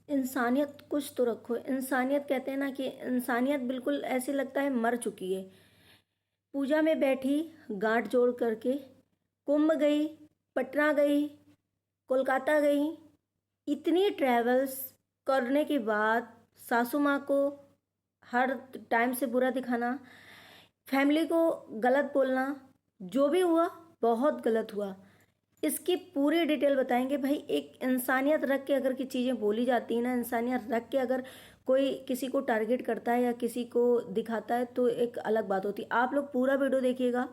इंसानियत कुछ तो रखो। इंसानियत कहते हैं ना कि इंसानियत बिल्कुल ऐसे लगता है मर चुकी है। पूजा में बैठी गांठ जोड़ करके, कुंभ गई, पटना गई, कोलकाता गई, इतनी ट्रैवल्स करने के बाद सासू माँ को हर टाइम से बुरा दिखाना, फैमिली को गलत बोलना, जो भी हुआ बहुत गलत हुआ। इसकी पूरी डिटेल बताएंगे भाई। एक इंसानियत रख के अगर की चीज़ें बोली जाती है ना, इंसानियत रख के अगर कोई किसी को टारगेट करता है या किसी को दिखाता है तो एक अलग बात होती है। आप लोग पूरा वीडियो देखिएगा,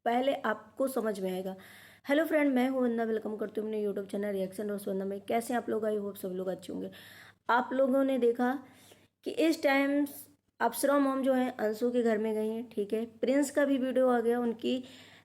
पहले आपको समझ में आएगा। हेलो फ्रेंड, मैं हूं वंदना, वेलकम करती हूँ अपने यूट्यूब चैनल रिएक्शन रोज वंदना में। कैसे हैं आप लोग? आई होप सब लोग अच्छे होंगे। आप लोगों ने देखा कि इस टाइम अप्सरा मॉम जो है अंशु के घर में गई हैं, ठीक है। प्रिंस का भी वीडियो आ गया, उनकी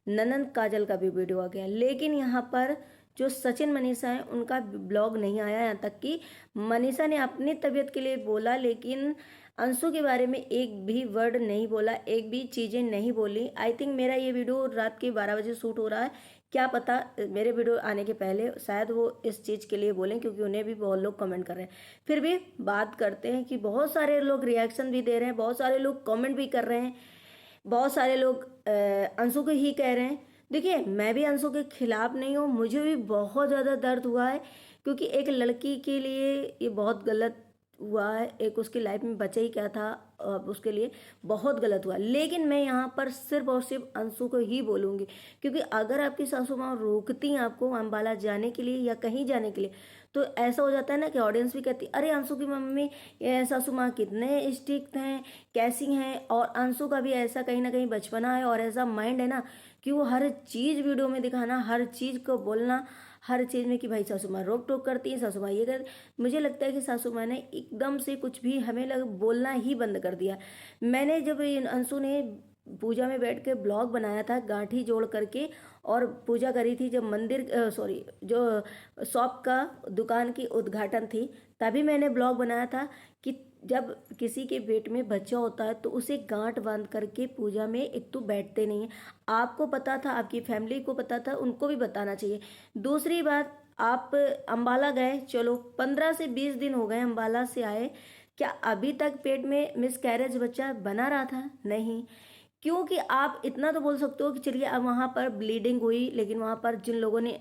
ननंद काजल का भी वीडियो आ गया, लेकिन यहाँ पर जो सचिन मनीषा है उनका ब्लॉग नहीं आया। यहाँ तक कि मनीषा ने अपनी तबीयत के लिए बोला, लेकिन अंशु के बारे में एक भी वर्ड नहीं बोला, एक भी चीज़ें नहीं बोली। आई थिंक मेरा ये वीडियो रात के 12 बजे शूट हो रहा है, क्या पता मेरे वीडियो आने के पहले शायद वो इस चीज़ के लिए बोलें, क्योंकि उन्हें भी बहुत लोग कमेंट कर रहे हैं। फिर भी बात करते हैं कि बहुत सारे लोग रिएक्शन भी दे रहे हैं, बहुत सारे लोग कमेंट भी कर रहे हैं, बहुत सारे लोग अंशु को ही कह रहे हैं। देखिए, मैं भी अंशु के खिलाफ नहीं हूँ, मुझे भी बहुत ज़्यादा दर्द हुआ है, क्योंकि एक लड़की के लिए ये बहुत गलत हुआ है। एक उसकी लाइफ में बचा ही क्या था, उसके लिए बहुत गलत हुआ। लेकिन मैं यहाँ पर सिर्फ और सिर्फ अंशु को ही बोलूँगी, क्योंकि अगर आपकी सासू माँ रोकती हैं आपको अम्बाला जाने के लिए या कहीं जाने के लिए, तो ऐसा हो जाता है ना कि ऑडियंस भी कहती अरे अंशु की मम्मी सासू माँ कितने स्ट्रिक्ट हैं, कैसी हैं। और अंशु का भी ऐसा कहीं ना कहीं बचपना है और ऐसा माइंड है ना कि वो हर चीज़ वीडियो में दिखाना, हर चीज़ को बोलना, हर चीज़ में कि भाई सासू माँ रोक टोक करती हैं, सासू माँ ये कर। मुझे लगता है कि सासू माँ ने एकदम से कुछ भी हमें बोलना ही बंद कर दिया। मैंने जब अंशु ने पूजा में बैठ के ब्लॉग बनाया था गांठी जोड़ करके और पूजा करी थी, जब मंदिर सॉरी जो शॉप का दुकान की उद्घाटन थी, तभी मैंने ब्लॉग बनाया था कि जब किसी के पेट में बच्चा होता है तो उसे गांठ बांध करके पूजा में एक तो बैठते नहीं है। आपको पता था, आपकी फैमिली को पता था, उनको भी बताना चाहिए। दूसरी बात, आप अंबाला गए, चलो 15 से 20 दिन हो गए अंबाला से आए, क्या अभी तक पेट में मिसकैरेज बच्चा बना रहा था? नहीं। क्योंकि आप इतना तो बोल सकते हो कि चलिए अब वहाँ पर ब्लीडिंग हुई, लेकिन वहाँ पर जिन लोगों ने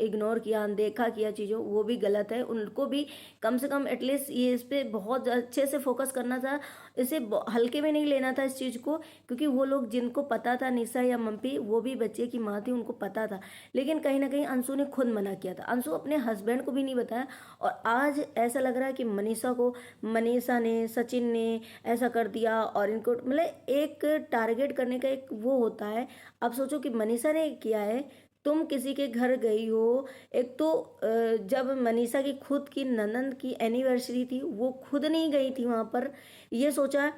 इग्नोर किया, अनदेखा किया चीज़ों, वो भी गलत है। उनको भी कम से कम एटलीस्ट ये इस पे बहुत अच्छे से फोकस करना था, इसे हल्के में नहीं लेना था इस चीज़ को। क्योंकि वो लोग जिनको पता था, निशा या मम्पी, वो भी बच्चे की माँ थी, उनको पता था। लेकिन कहीं ना कहीं अंशु ने खुद मना किया था, अंशु अपने हस्बैंड को भी नहीं बताया। और आज ऐसा लग रहा है कि मनीषा ने, सचिन ने ऐसा कर दिया और इनको मतलब एक टारगेट करने का एक वो होता है। अब सोचो कि मनीषा ने किया है, तुम किसी के घर गई हो। एक तो जब मनीषा की खुद की ननंद की एनिवर्सरी थी, वो खुद नहीं गई थी वहां पर। ये सोचा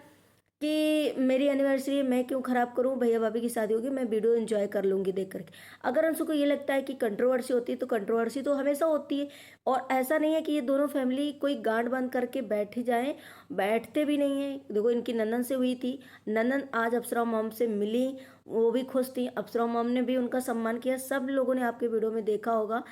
कि मेरी एनिवर्सरी मैं क्यों खराब करूं, भैया भाभी की शादी होगी, मैं वीडियो एंजॉय कर लूंगी देख करके। अगर अंशु को ये लगता है कि कंट्रोवर्सी होती है, तो कंट्रोवर्सी तो हमेशा होती है। और ऐसा नहीं है कि ये दोनों फैमिली कोई गांठ बांध करके बैठ जाए, बैठते भी नहीं है। देखो, इनकी ननंद से हुई थी, ननंद आज अप्सरा मॉम से मिली, वो भी खुश थी, अप्सरा मॉम ने भी उनका सम्मान किया। सब लोगों ने आपके वीडियो में देखा होगा।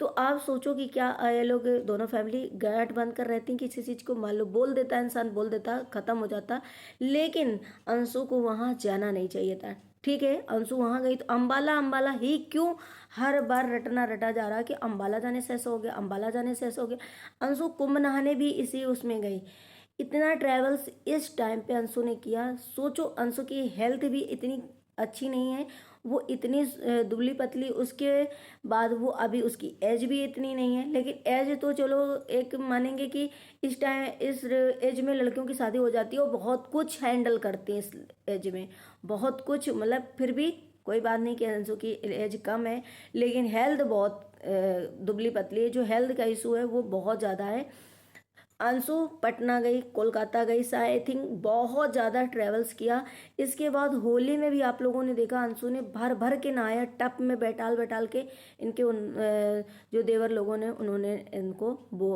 तो आप सोचो कि क्या ये लोग दोनों फैमिली गांठ बांध कर रहती हैं किसी चीज को? मान लो बोल देता इंसान, बोल देता, खत्म हो जाता। लेकिन अंशु को वहां जाना नहीं चाहिए था, ठीक है। अंशु वहां गई तो अंबाला अंबाला ही क्यों हर बार रटना रटा जा रहा कि अंबाला जाने से ऐसा हो गया, अंबाला जाने से ऐसा हो गया। अंशु कुंभ नहाने भी इसी उसमें गई। इतना ट्रैवल्स इस टाइम पे अंशु ने किया। सोचो, अंशु की हेल्थ भी इतनी अच्छी नहीं है, वो इतनी दुबली पतली, उसके बाद वो अभी उसकी एज भी इतनी नहीं है। लेकिन एज तो चलो एक मानेंगे कि इस टाइम इस एज में लड़कियों की शादी हो जाती है, वो बहुत कुछ हैंडल करती हैं इस एज में, बहुत कुछ। मतलब फिर भी कोई बात नहीं कि अंशु की एज कम है, लेकिन हेल्थ बहुत दुबली पतली है। जो हेल्थ का इशू है वो बहुत ज़्यादा है। अंशु पटना गई, कोलकाता गई, आई थिंक बहुत ज़्यादा ट्रेवल्स किया। इसके बाद होली में भी आप लोगों ने देखा, अंशु ने भर भर के नहाया, टप में बैठाल बैठाल के। इनके जो देवर लोगों ने, उन्होंने इनको वो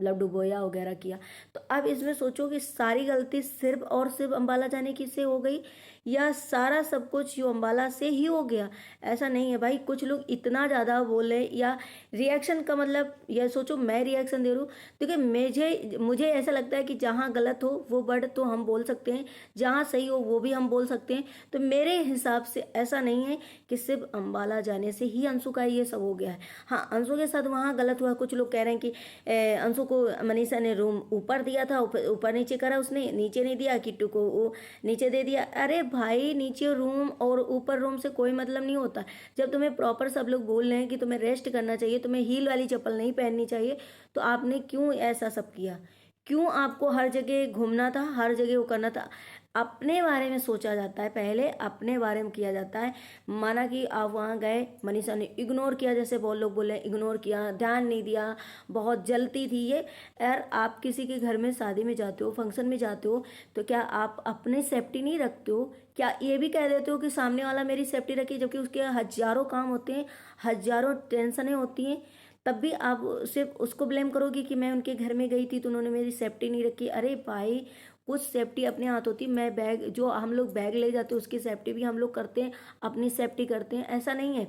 मतलब डुबोया वगैरह किया। तो अब इसमें सोचो कि सारी गलती सिर्फ और सिर्फ अम्बाला जाने की से हो गई, या सारा सब कुछ जो अम्बाला से ही हो गया। ऐसा नहीं है भाई, कुछ लोग इतना ज़्यादा बोले, या रिएक्शन का मतलब यह सोचो मैं रिएक्शन दे रहा हूँ, क्योंकि मुझे मुझे ऐसा लगता है कि जहाँ गलत हो वो वर्ड तो हम बोल सकते हैं, जहाँ सही हो वो भी हम बोल सकते हैं। तो मेरे हिसाब से ऐसा नहीं है कि सिर्फ अम्बाला जाने से ही अंशु का ये सब हो गया है। हाँ, अंशु के साथ वहाँ गलत हुआ। कुछ लोग कह रहे हैं कि अंशु को मनीषा ने रूम ऊपर दिया था, ऊपर नीचे करा उसने, नीचे नहीं दिया, किट्टू को वो नीचे दे दिया। अरे भाई, नीचे रूम और ऊपर रूम से कोई मतलब नहीं होता। जब तुम्हें प्रॉपर सब लोग बोल रहे हैं कि तुम्हें रेस्ट करना चाहिए, तुम्हें हील वाली चप्पल नहीं पहननी चाहिए, तो आपने क्यों ऐसा सब किया? क्यों आपको हर जगह घूमना था, हर जगह वो करना था? अपने बारे में सोचा जाता है, पहले अपने बारे में किया जाता है। माना कि आप वहाँ गए, मनीषा ने इग्नोर किया, जैसे बहुत लोग बोले इग्नोर किया, ध्यान नहीं दिया, बहुत जल्दी थी ये। यार, आप किसी के घर में शादी में जाते हो, फंक्शन में जाते हो, तो क्या आप अपनी सेफ्टी नहीं रखते हो? क्या ये भी कह देते हो कि सामने वाला मेरी सेफ्टी रखे, जबकि उसके हजारों काम होते हैं, हजारों टेंशनें होती हैं, तब भी आप सिर्फ उसको ब्लेम करोगे कि मैं उनके घर में गई थी तो उन्होंने मेरी सेफ्टी नहीं रखी? अरे भाई, कुछ सेफ्टी अपने हाथ होती है। मैं बैग, जो हम लोग बैग ले जाते हैं उसकी सेफ्टी भी हम लोग करते हैं, अपनी सेफ्टी करते हैं, ऐसा नहीं है।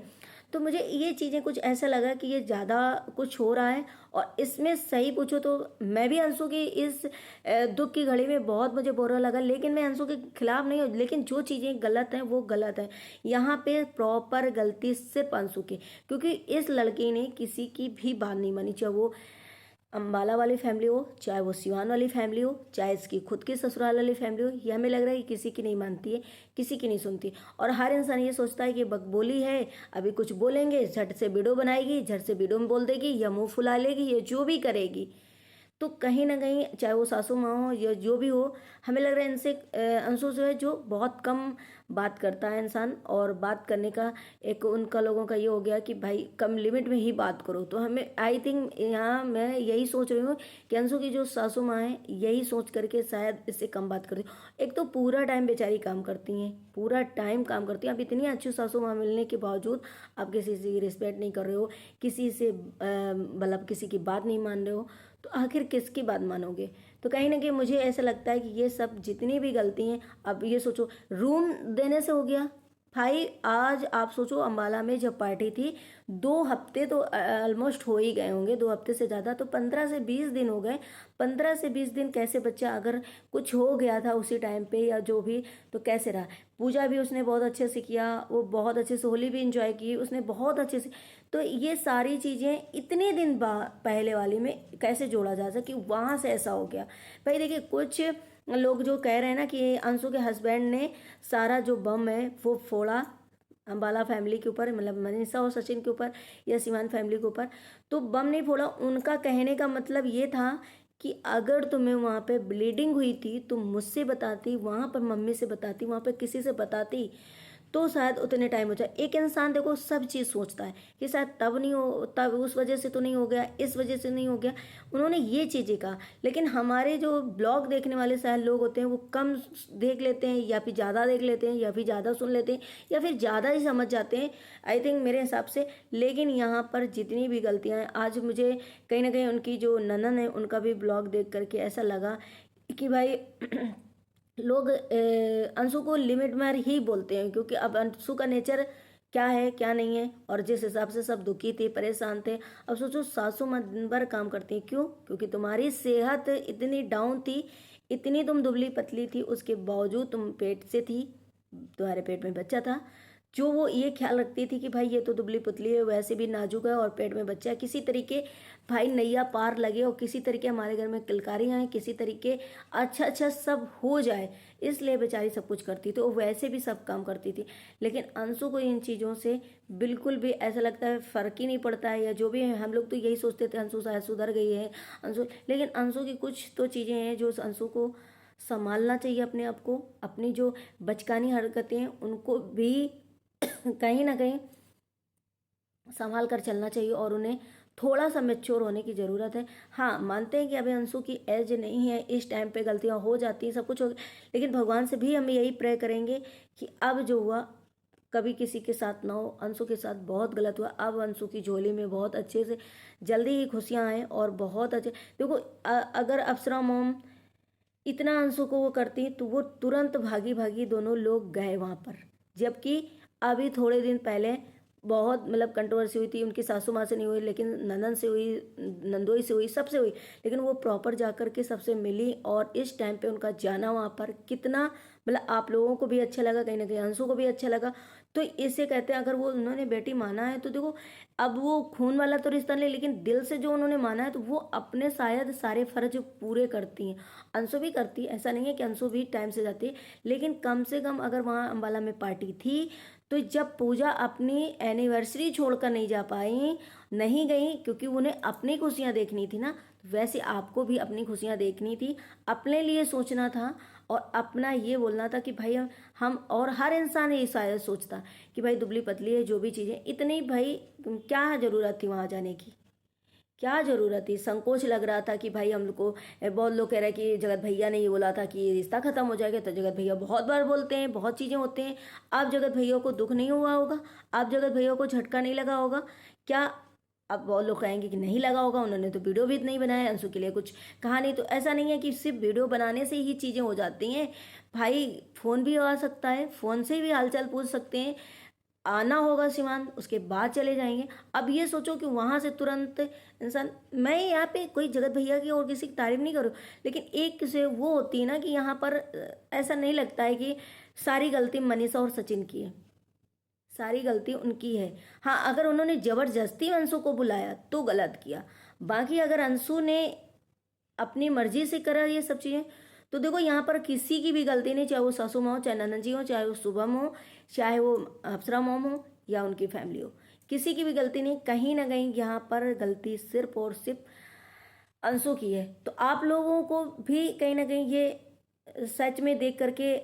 तो मुझे ये चीज़ें कुछ ऐसा लगा कि ये ज़्यादा कुछ हो रहा है। और इसमें सही पूछो तो मैं भी अंशु की इस दुख की घड़ी में बहुत मुझे बुरा लगा, लेकिन मैं अंशु के खिलाफ नहीं हूँ। लेकिन जो चीज़ें गलत हैं वो गलत है। यहाँ पे प्रॉपर गलती सिर्फ अंशु की, क्योंकि इस लड़की ने किसी की भी बात नहीं मानी, चाहे वो अम्बाला वाली फैमिली हो, चाहे वो सिवान वाली फैमिली हो, चाहे इसकी खुद की ससुराल वाली फैमिली हो। ये हमें लग रहा है कि किसी की नहीं मानती है, किसी की नहीं सुनती। और हर इंसान ये सोचता है कि बकबोली है, अभी कुछ बोलेंगे झट से वीडियो बनाएगी, झट से वीडियो में बोल देगी, या मुंह फुला लेगी, या जो भी करेगी। तो कहीं ना कहीं चाहे वो सासू माँ हो या जो भी हो, हमें लग रहा है इनसे अंशु जो है, जो बहुत कम बात करता है इंसान, और बात करने का एक उनका लोगों का ये हो गया कि भाई कम लिमिट में ही बात करो। तो हमें आई थिंक यहाँ मैं यही सोच रही हूँ कि अंशु की जो सासू माँ है, यही सोच करके शायद इससे कम बात करती। एक तो पूरा टाइम बेचारी काम करती हैं, पूरा टाइम काम करती हैं। आप इतनी अच्छी सासू माँ मिलने के बावजूद आप किसी से रिस्पेक्ट नहीं कर रहे हो, किसी से मतलब किसी की बात नहीं मान रहे हो, तो आखिर किसकी बात मानोगे? तो कहीं ना कहीं मुझे ऐसा लगता है कि ये सब जितनी भी गलती हैं, अब ये सोचो रूम देने से हो गया। भाई, आज आप सोचो अम्बाला में जब पार्टी थी, 2 हफ्ते तो ऑलमोस्ट हो ही गए होंगे, 2 हफ्ते से ज़्यादा, तो 15 से 20 दिन हो गए। 15 से 20 दिन कैसे बच्चा, अगर कुछ हो गया था उसी टाइम पे या जो भी, तो कैसे रहा? पूजा भी उसने बहुत अच्छे से किया, वो बहुत अच्छे से होली भी इंजॉय की उसने बहुत अच्छे से। तो ये सारी चीज़ें इतने दिन पहले वाली में कैसे जोड़ा जा सके, वहाँ से ऐसा हो गया? भाई देखिए, कुछ लोग जो कह रहे हैं ना कि अंशु के हस्बैंड ने सारा जो बम है वो फोड़ा अम्बाला फैमिली के ऊपर, मतलब मनीषा और सचिन के ऊपर, या सीमान फैमिली के ऊपर, तो बम नहीं फोड़ा। उनका कहने का मतलब ये था कि अगर तुम्हें वहाँ पे ब्लीडिंग हुई थी तो मुझसे बताती, वहाँ पर मम्मी से बताती, वहाँ पे किसी से बताती, तो शायद उतने टाइम हो जाए। एक इंसान देखो सब चीज़ सोचता है कि शायद तब नहीं हो, तब उस वजह से तो नहीं हो गया, इस वजह से नहीं हो गया, उन्होंने ये चीज़ें कहा। लेकिन हमारे जो ब्लॉग देखने वाले शायद लोग होते हैं, वो कम देख लेते हैं, या फिर ज़्यादा देख लेते हैं, या फिर ज़्यादा सुन लेते हैं, या फिर ज़्यादा ही समझ जाते हैं, आई थिंक मेरे हिसाब से। लेकिन यहाँ पर जितनी भी गलतियाँ हैं, आज मुझे कहीं ना कहीं उनकी जो ननन है उनका भी ब्लॉग देख करके ऐसा लगा कि भाई लोग अंशु को लिमिट में ही बोलते हैं, क्योंकि अब अंशु का नेचर क्या है क्या नहीं है, और जिस हिसाब से सब दुखी थे, परेशान थे। अब सोचो सासू माँ दिन भर काम करती हैं, क्यों? क्योंकि तुम्हारी सेहत इतनी डाउन थी, इतनी तुम दुबली पतली थी, उसके बावजूद तुम पेट से थी, तुम्हारे पेट में बच्चा था, जो वो ये ख्याल रखती थी कि भाई ये तो दुबली पुतली है, वैसे भी नाजुक है और पेट में बच्चा है, किसी तरीके भाई नैया पार लगे, और किसी तरीके हमारे घर में किलकारियाँ हैं, किसी तरीके अच्छा अच्छा सब हो जाए, इसलिए बेचारी सब कुछ करती थी। वो वैसे भी सब काम करती थी। लेकिन अंशु को इन चीज़ों से बिल्कुल भी ऐसा लगता है फ़र्क ही नहीं पड़ता है, या जो भी है। हम लोग तो यही सोचते थे अंशु शायद सुधर गई है, अंशु, लेकिन अंशु की कुछ तो चीज़ें हैं जो अंशु को संभालना चाहिए अपने आप को, अपनी जो बचकानी हरकतें हैं उनको भी कहीं ना कहीं संभाल कर चलना चाहिए, और उन्हें थोड़ा सा मेच्योर होने की ज़रूरत है। हाँ, मानते हैं कि अभी अंशु की एज नहीं है, इस टाइम पे गलतियाँ हो जाती हैं, सब कुछ हो, लेकिन भगवान से भी हम यही प्रे करेंगे कि अब जो हुआ कभी किसी के साथ ना हो। अंशु के साथ बहुत गलत हुआ। अब अंशु की झोली में बहुत अच्छे से जल्दी ही खुशियाँ आए और बहुत अच्छे। देखो अगर अप्सरा मॉम इतना अंशु को वो करती तो वो तुरंत भागी भागी दोनों लोग गए वहाँ पर। जबकि अभी थोड़े दिन पहले बहुत मतलब कंट्रोवर्सी हुई थी, उनकी सासू माँ से नहीं हुई लेकिन ननन से हुई, नंदोई से हुई, सबसे हुई, लेकिन वो प्रॉपर जाकर के सबसे मिली। और इस टाइम पे उनका जाना वहाँ पर कितना मतलब आप लोगों को भी अच्छा लगा, कहीं ना कहीं अंशु को भी अच्छा लगा। तो इससे कहते हैं अगर वो उन्होंने बेटी माना है तो देखो अब वो खून वाला तो रिश्ता नहीं, लेकिन दिल से जो उन्होंने माना है तो वो अपने शायद सारे फर्ज पूरे करती हैं। अंशु भी करती है, ऐसा नहीं है कि अंशु भी टाइम से जाती है, लेकिन कम से कम अगर वहाँ अम्बाला में पार्टी थी तो जब पूजा अपनी एनिवर्सरी छोड़कर नहीं जा पाई, नहीं गई, क्योंकि उन्हें अपनी खुशियाँ देखनी थी ना, वैसे आपको भी अपनी खुशियाँ देखनी थी, अपने लिए सोचना था और अपना ये बोलना था कि भाई हम और हर इंसान ये शायद सोचता कि भाई दुबली पतली है जो भी चीज़ें इतनी, भाई क्या ज़रूरत थी वहाँ जाने की, क्या ज़रूरत थी। संकोच लग रहा था कि भाई हम लोग को, बहुत लोग कह रहे हैं कि जगत भैया ने ये बोला था कि ये रिश्ता खत्म हो जाएगा, तो जगत भैया बहुत बार बोलते हैं, बहुत चीज़ें होते हैं। आप जगत भैया को दुख नहीं हुआ होगा, आप जगत भैया को झटका नहीं लगा होगा क्या? अब बहुत लोग कहेंगे कि नहीं लगा होगा, उन्होंने तो वीडियो भी नहीं बनाया अंशु के लिए कुछ कहा नहीं। तो ऐसा नहीं है कि सिर्फ वीडियो बनाने से ही चीज़ें हो जाती हैं, भाई फ़ोन भी आ सकता है, फ़ोन से भी हालचाल पूछ सकते हैं। आना होगा सीमांत, उसके बाद चले जाएंगे। अब ये सोचो कि वहाँ से तुरंत इंसान, मैं यहाँ पे कोई जगत भैया की और किसी की तारीफ नहीं करूँ, लेकिन एक से वो होती है ना कि यहाँ पर ऐसा नहीं लगता है कि सारी गलती मनीषा और सचिन की है, सारी गलती उनकी है। हाँ, अगर उन्होंने जबरदस्ती अंशु को बुलाया तो गलत किया, बाकी अगर अंशु ने अपनी मर्जी से करा ये सब चीज़ें तो देखो यहाँ पर किसी की भी गलती नहीं, चाहे वो सासू माँ हो, चाहे नंदन जी हो, चाहे वो शुभम हो, चाहे वो अप्सरा मॉम हो या उनकी फैमिली हो, किसी की भी गलती नहीं। कहीं ना कहीं यहाँ पर गलती सिर्फ और सिर्फ अंशु की है। तो आप लोगों को भी कहीं ना कहीं ये सच में देख करके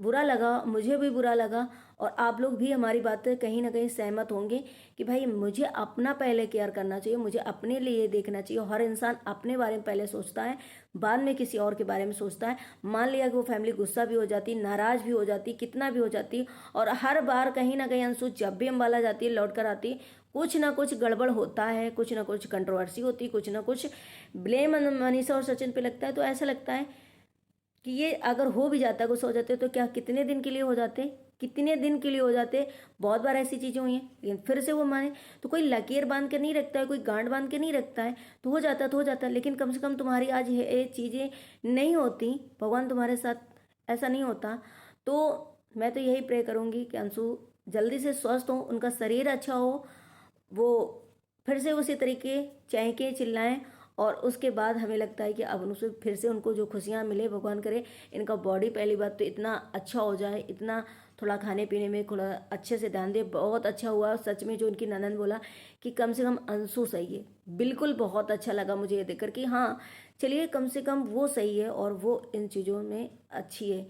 बुरा लगा, मुझे भी बुरा लगा, और आप लोग भी हमारी बातें कहीं ना कहीं सहमत होंगे कि भाई मुझे अपना पहले केयर करना चाहिए, मुझे अपने लिए देखना चाहिए। हर इंसान अपने बारे में पहले सोचता है, बाद में किसी और के बारे में सोचता है। मान लिया कि वो फैमिली गुस्सा भी हो जाती, नाराज भी हो जाती, कितना भी हो जाती, और हर बार कहीं ना कहीं अंशु जब भी अम्बाला जाती है लौट कर आती, कुछ ना कुछ गड़बड़ होता है, कुछ ना कुछ कंट्रोवर्सी होती, कुछ ना कुछ ब्लेम मनीषा और सचिन पे लगता है। तो ऐसा लगता है कि ये अगर हो भी जाता, गुस्सा हो जाते तो क्या कितने दिन के लिए हो जाते, कितने दिन के लिए हो जाते। बहुत बार ऐसी चीज़ें हुई हैं, लेकिन फिर से वो माने। तो कोई लकीर बांध के नहीं रखता है, कोई गांठ बांध के नहीं रखता है, तो हो जाता तो हो जाता, लेकिन कम से कम तुम्हारी आज ये चीज़ें नहीं होती, भगवान तुम्हारे साथ ऐसा नहीं होता। तो मैं तो यही प्रे करूँगी कि अंशु जल्दी से स्वस्थ हो, उनका शरीर अच्छा हो, वो फिर से उसी तरीके चहके चिल्लाएं, और उसके बाद हमें लगता है कि अब उनसे फिर से उनको जो खुशियाँ मिले, भगवान करे इनका बॉडी पहली बात तो इतना अच्छा हो जाए, इतना थोड़ा खाने पीने में थोड़ा अच्छे से ध्यान दे। बहुत अच्छा हुआ सच में जो उनकी ननद बोला कि कम से कम अंशु सही है, बिल्कुल बहुत अच्छा लगा मुझे ये देखकर कि हाँ चलिए कम से कम वो सही है और वो इन चीज़ों में अच्छी है।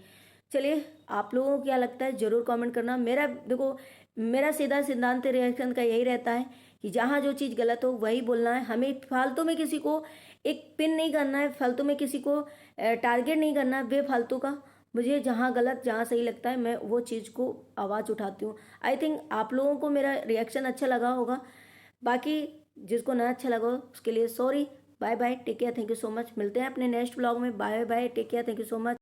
चलिए आप लोगों को क्या लगता है ज़रूर कमेंट करना। मेरा देखो, मेरा सीधा सिद्धांत रिएक्शन का यही रहता है कि जहाँ जो चीज़ गलत हो वही बोलना है, हमें फालतू में किसी को एक पिन नहीं करना है, फालतू में किसी को टारगेट नहीं करना है बेफालतू का। मुझे जहाँ गलत जहाँ सही लगता है मैं वो चीज़ को आवाज़ उठाती हूँ। आई थिंक आप लोगों को मेरा रिएक्शन अच्छा लगा होगा, बाकी जिसको ना अच्छा लगा उसके लिए sorry. Bye bye, take care, thank you so much. मिलते हैं अपने नेक्स्ट ब्लॉग में। Bye bye, take care, thank you so much.